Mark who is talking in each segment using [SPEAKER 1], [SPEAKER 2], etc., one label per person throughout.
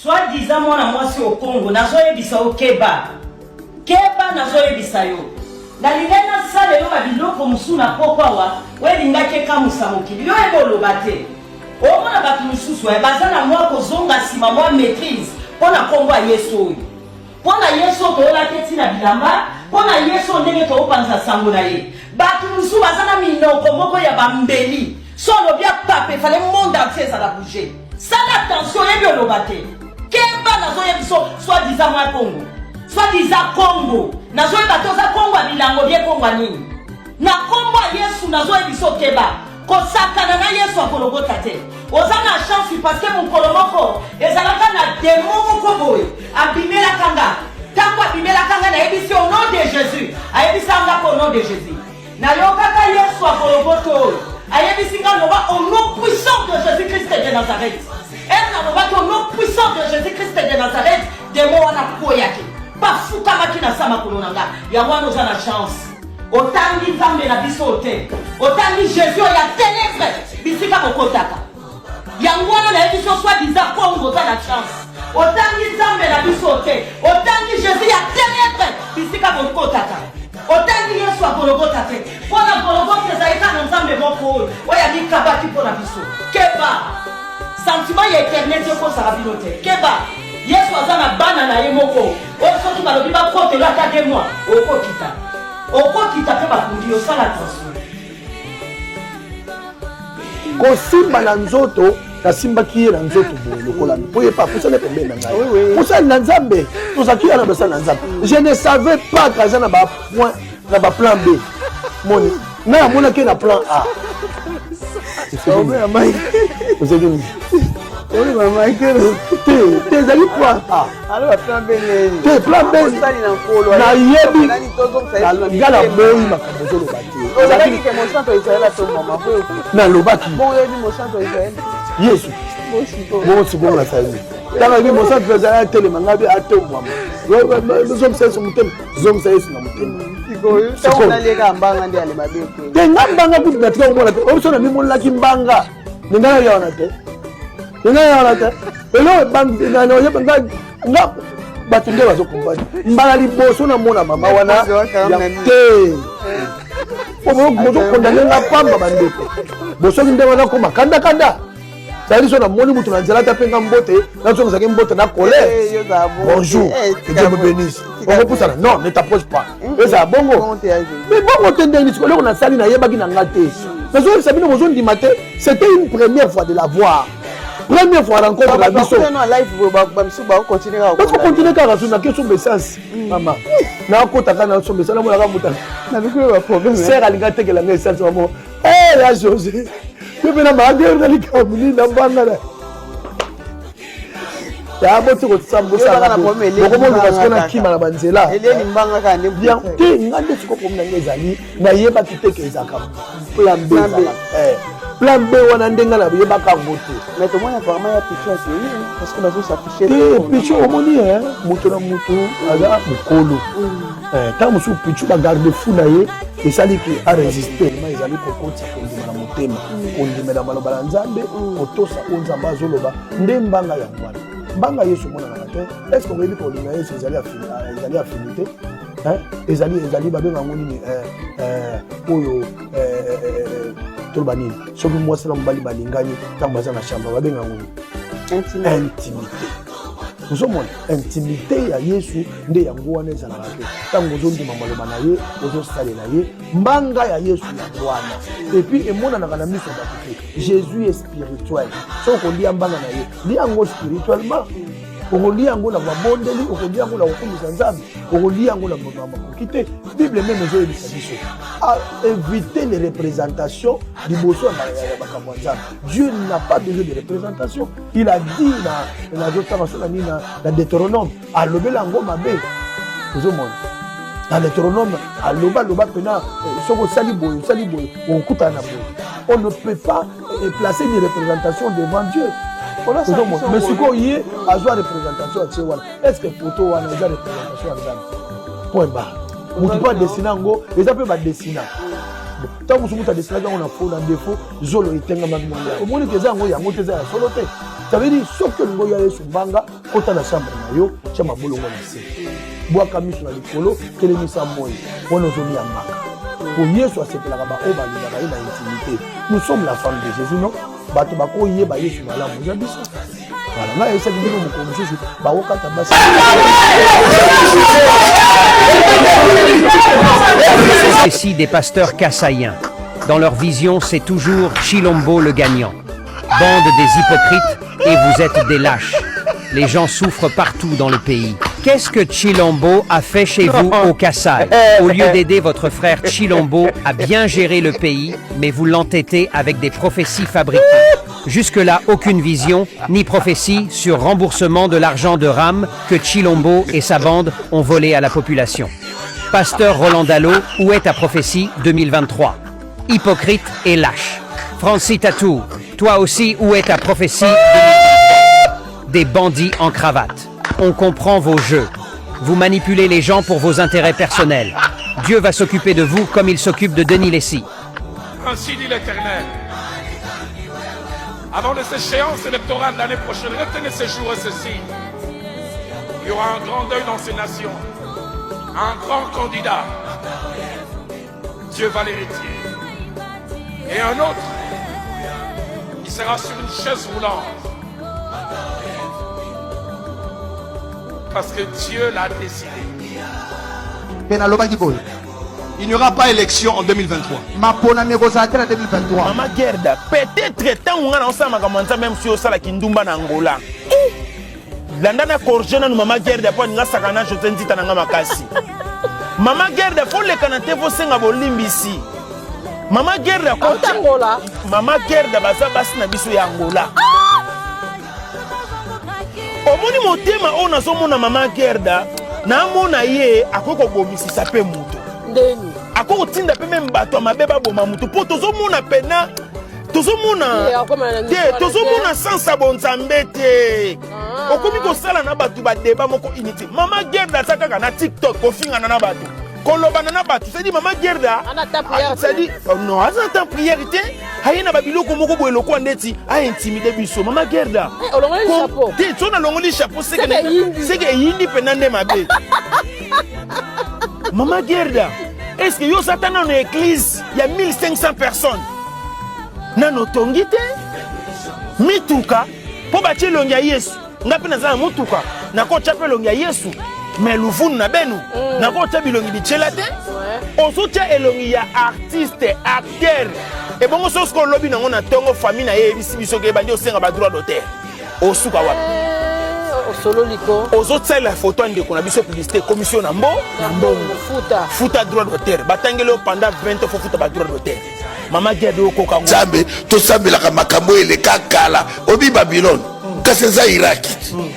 [SPEAKER 1] Soit disant moi au Congo, nazoyebisa au Keba. Keba nazoyebisa yo. Nalingana sale yo babiloko musuna pokwawa, welinga keka musamokili. Yo ebolo bate. Omona batu mususu ya bazana mwa kozonga sima mwa maîtrise pona kombo ya Yesu. Pona Yesu to la teti na bilamba, pona Yesu ndenge to opanza sango na ye. Batu mususu bazana minoko moko ya bambeli. Solo bien pape, fallait le monde entier ça la bouger. Ça l'attention et bien le battre. Kemba nazo yebiso soit disant moi Congo. Soit disant Congo. Nazo yebato za Congo bilango bien Congo nini. Na Congo Yesu nazo yebiso keba. Kosakana na Yesu akologota te. Ozana chance parce que mon kolomoko ezalaka na démon moko boye. Abimela kanga. Tango abimela kanga na yebisi au nom de Jésus. Ayebisa anga au nom de Jésus. Na yokaka Yesu akologoto. Au nom puissant de Jésus-Christ de Nazareth. Au nom puissant de Jésus-Christ de Nazareth. Des mots à la poyaki. Pas fou kamaki na sama kolonanga. Yawa nous a la chance. Autant dit Zambe na bisote. Autant dit Jésus ya ténèbres. Bisika mokotaka. Yawa na édition soit disant Congo za la chance. Autant dit Zambe na bisote. Autant dit Jésus ya ténèbres. Bisika mokotaka. Autant dit Yesu akologota te. Pona kologota zaika na nzambe moko. Oya mikabaki pona biso. Keba. Sentiment ya éternel ko sala binote. Keba. Yesu azana bana na ye moko. Oso ki balobi ba kote la ta de moi. Okokita. Okokita pe ba kundi yo sala attention.
[SPEAKER 2] Ko simba na nzoto kasimba kiye na nzoto boye lokola poye pas pour ça ne pembe na ngai pour ça na nzambe to zakia na basa na nzambe je ne savais pas que na ba point na ba plan B moni na mona ke na plan A c'est bien mai c'est bien oui maman que t'es allé plan A
[SPEAKER 3] alors plan B
[SPEAKER 2] t'es plan B na yebi gala boyi makabozo lo bati
[SPEAKER 3] ozaki ke mon santo Israël a ton maman
[SPEAKER 2] na lo bati
[SPEAKER 3] bon yebi mon santo Israël
[SPEAKER 2] Yesu bon c'est bon la famille dans la vie mon sang faisait un téléman ngabe atomwa nous sommes c'est mutem zom c'est na mutem
[SPEAKER 3] siko on alega mbanga ndi ale mabeko
[SPEAKER 2] te ngambanga kuti natika umona te obusona mimola kimbanga ndingana yaona te elo bang na no yebanga nga batunde bazokumbana mbala liboso na mona mama wana ya te obo mozo kondanenga pamba bandeko boso ndenge na koma kanda c'est-à-dire que mon mutu na nzela tapenga mbote na zonga zaki mbote na colère bonjour que Dieu me bénisse on repousse ça non ne t'approche pas et ça bongo mais bongo tende ni sikolo na sali na yebaki na ngate mais zo sabino bozo ndi matin c'était une première fois de la voir première fois rencontre la biso
[SPEAKER 3] non live ba msuba continuer
[SPEAKER 2] parce que continuer ka sur na question message maman na kota kana so message na mo la muta
[SPEAKER 3] na biko ba problème
[SPEAKER 2] c'est alinga tekela message maman la José tu peux pas dire que les camini n'ambanga là ya boto ko tsambo sala ko mo parce que na kima na banzela
[SPEAKER 3] eleni mbanga ka ndi
[SPEAKER 2] bien te ngande siko ko mna ngezali na yeba kiteke ezaka plan B plan B wana ndenga na yeba ka voter
[SPEAKER 3] mais to mona vraiment ya picha c'est parce que bazo s'afficher
[SPEAKER 2] picha omoni muto na muto ala mukolo tant musu pichu ba garde fou na ye et ça dit qu'il a résisté mais ils allaient kokoti kondima na motema kondimela maloba la nzambe otosa onzamba zoloba ndembanga ya mwana mbanga Yesu mona na te est-ce qu'on veut dire qu'on lui Yesu ils allaient affinité ezali babenga ngoni oyo tolbani soki mwasi na mobali balingani ntango baza na chambre babenga ngoni intimité ozomona intimité ya Yesu nde yango wana ezalaka te ntango ozondima maloba na ye ozosalela ye mbanga ya Yesu yango wana epuis emonanaka na miso bato te Jésus est spirituel soki olia mbanga na ye lia yango spirituellement okolia yango na babondeli okolia yango na kokumisa nzambe okolia yango na makoki te bible même ezoyebisa biso à éviter les représentations liboso ya makambo ya nzambe Dieu n'a pas besoin de représentation il a dit na zotanga so na nini na Deutéronome alobela yango mabe ozomona na Deutéronome aloba pena soko osali boye okutana na boye on ne peut pas placer des représentations devant Dieu. Mais ce qu'on y est, à jouer représentation à Tchewana. Est-ce que photo wana déjà représentation à Nzambe? Point barre. On ne peut pas dessiner en gros, les appels va dessiner. Tant que vous avez dessiné, on a faux, on a défaut, Zolo et Tenga Magmonia. Au moins, les gens ont monté ça à Soloté. Ça veut dire soki olingo ya Yesu mbanga kota na chambre na yo tia mabolongo na se bwaka miso na likolo kelemisa moi wana ozomia maka po Yesu asepelaka baoyo balingaka ye na intimité. Nous sommes la femme de Jésus, non? Bato bakoyeba Yesu malamu eza biso. Voilà, nga yesaki bino mokolo mosusu bakokata basi.
[SPEAKER 4] Récit des pasteurs kassaïens. Dans leur vision, c'est toujours Chilombo le gagnant. Bande des hypocrites, et vous êtes des lâches. Les gens souffrent partout dans le pays. Qu'est-ce que Chilombo a fait chez vous au Kassai? Au lieu d'aider votre frère Chilombo à bien gérer le pays, mais vous l'entêtez avec des prophéties fabriquées. Jusque-là, aucune vision ni prophétie sur remboursement de l'argent de rame que Chilombo et sa bande ont volé à la population. Pasteur Roland Dallot, où est ta prophétie 2023? Hypocrite et lâche. Francis Tatou, toi aussi, où est ta prophétie 2023? Des bandits en cravate. On comprend vos jeux. Vous manipulez les gens pour vos intérêts personnels. Dieu va s'occuper de vous comme il s'occupe de Denis Lessy.
[SPEAKER 5] Ainsi dit l'Éternel. Avant de cette échéance électorale de l'année prochaine, retenez ces jours et ceci. Il y aura un grand deuil dans ces nations. Un grand candidat. Dieu va l'héritier. Et un autre, il sera sur une chaise roulante. Parce que Dieu l'a décidé.
[SPEAKER 6] Il n'y aura pas élection en 2023.
[SPEAKER 7] Maman Gerda, peut-être tant on a ensemble même si on sala kindumba na Angola. Landana korjena nous Maman Gerda po nga sakana jotendi tananga makasi. Maman Gerda faut le kanate faut senga bolimbisi. Maman Gerda ko Angola. Maman Gerda baza basi na biso ya Angola. Omoni motema ona somona Maman Gerda na mona ye akoko bomisisa pe muto.
[SPEAKER 8] Ndeni.
[SPEAKER 7] Akoko tinda pe même bato mabeba boma muto po tozomona pena tozomona tozomona sans abonzambe te. Okomi ko sala na bato ba débat moko inutile. Maman Gerda sakaka na TikTok ko finga na bato. Kolobana na bato, c'est dit Maman Gerda. C'est dit non, attends priorité. Hayena babiloko moko boye lokwa ndeti a intimider biso Maman Gerda.
[SPEAKER 8] Olongoli chapeau.
[SPEAKER 7] Ti tsona longoli chapeau c'est que yindi penande mabe. Maman Gerda, est-ce que yo satana na église il y a 1500 personnes. Nano tongite mituka po batie longia Yesu. Ngapi na za mutuka na ko chape longia Yesu. Mais luvunu na benu na ko chape longi bichela te. Ozotia elongi ya artiste, acteur. Et bon so ko lobi na ngona tongo famille na ye bisi biso ke bandi osenga ba droit d'auteur. Osuka wapi?
[SPEAKER 8] Solo liko.
[SPEAKER 7] Ozotia la photo ande ko na biso publicité commission na mbo futa droit d'auteur. Batangelo pendant 20 ans faut futa ba droit d'auteur. Maman Gerda okoka ngo.
[SPEAKER 9] Zambe to sambela ka makambo ele kakala obi Babylone. Kaseza Irak.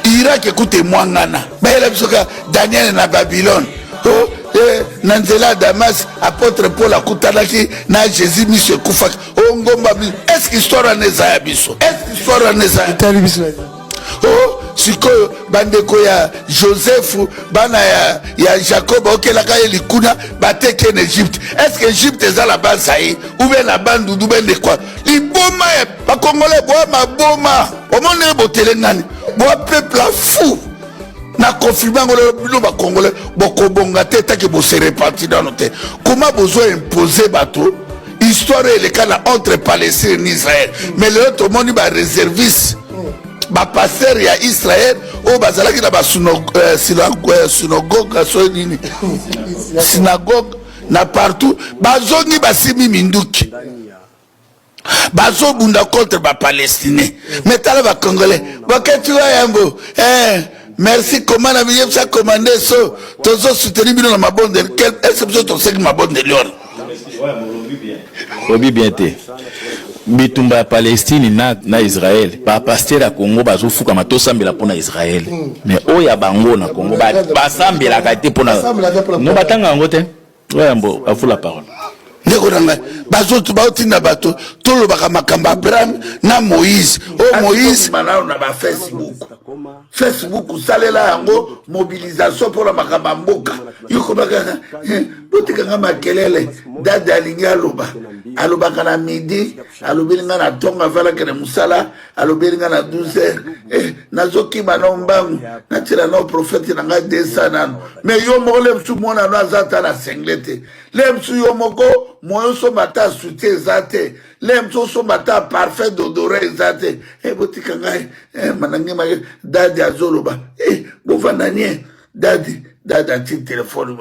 [SPEAKER 9] Irak écoute mwangana. Ba ele bisoka Daniel na Babylone. Oh Nanzela Damas apôtre Paul akutanaki na Jésus monsieur Kufak. Ongomba est-ce que histoire neza biso? Est-ce que histoire neza biso? Oh sikoyo bandeko ya Joseph bana ya Jacob okelaka elikuna bateke en Égypte. Est-ce que Égypte est la base ça ou bien la bande ou bien de quoi? Liboma ba congolais boa maboma. Omone botele nani? Boa peuple fou. Na confirmer ngolo ba congolais boko bonga tete que bo se répartir dans notre. Comment besoin imposer bateau? Histoire le cas entre Palestine et Israël. Mais l'autre monde ba réserviste. Ba pasteur ya Israël o bazalaki na ba synagogue synagogue na partout bazongi basimi minduki bazo bunda contre ba palestinais mais tala ba congolais bakati wa yambo merci comment na mieux ça commander so tozo soutenir bino na mabonde quel est-ce que to seki mabonde lion
[SPEAKER 10] obi bien te bitumba ya Palestine na Israël ba pasteur ya Congo bazofuka matosambela pona Israël mais oya bango na Congo basambela ka te pona no batanga ngo te oyambo afu la parole
[SPEAKER 9] ndeko nanga bazotu baotinda bato tolobaka makambo Abraham na Moïse Moïse manao na ba Facebook salela yango mobilisation pour la makambo mboka yuko baka botikanga makelele dadi alingi alobaka na midi alobeli nga na ntongo avalaka na mosala alobeli nga na 12h nazokima na mbangu natila na profete na nga 200 nano mais yo moko le msu mwana no aza ta na sengle te le msu yo moko moyo osomba ta soutien eza te le msu osomba ta parfait d'odore eza te botika ngai manange make dadi azoloba bovanda nie dadi ati telefone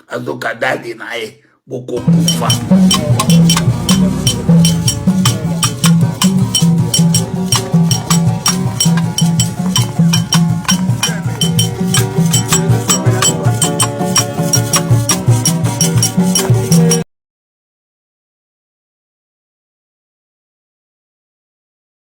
[SPEAKER 9] azoka dadi na ye bokokufa